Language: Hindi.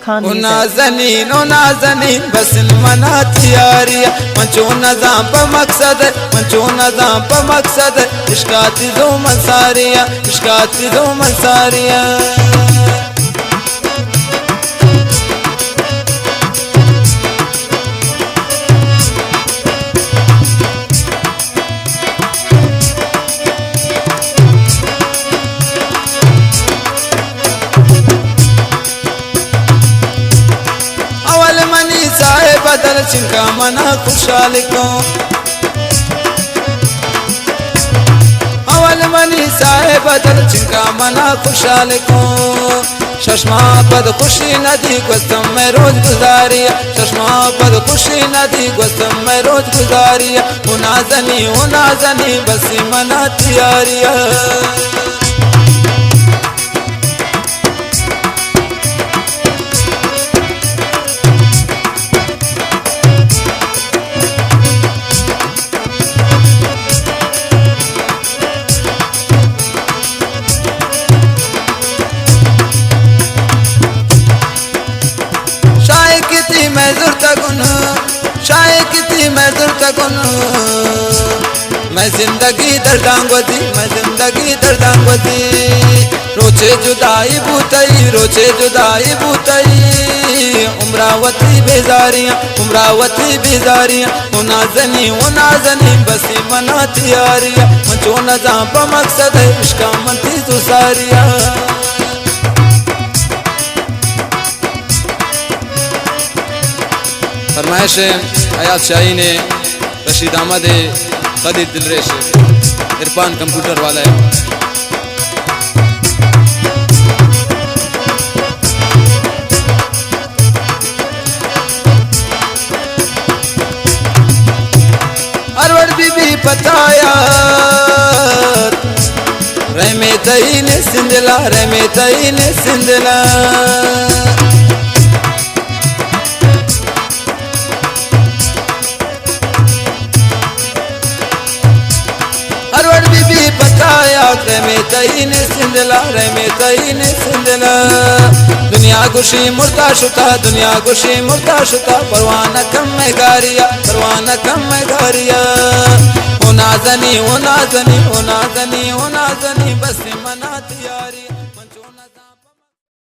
खान ओ नाज़नीन बस मना तियारिया मंचो नज़ाम प मकसद मंचो नज़ाम प मकसद इश्कात दो मंसारिया इश्कात दो मंसारिया बदल चिंका मना खुशहाल को अवल मनी साहे बदल चिंका मना खुशहाल को चश्मा पद खुशी नदी गुस्तम में रोज गुजारिया चश्मा पद खुशी नदी गुस्तम में रोज गुजारिया ओ नाज़नी बसी मना तियारिया मैं जिंदगी दर्दांगवती रोचे जुदाई बूतई उमरावती बेजारियां ओ नाज़नी बसी मना तियारिया मंचो नज़ाम प मकसद इश्का मंती सुसारिया फरमाइश हयात शाही ने रशीद अहमद कदीर दिलरेश इरफान कंप्यूटर वाला है। अरवड़ बीबी पताया रहमे तईन सिंधला रहमे तईन सिंधला दुनिया गुशी मुर्दा शुता परवाना कम में गारिया ओ नाज़नी बस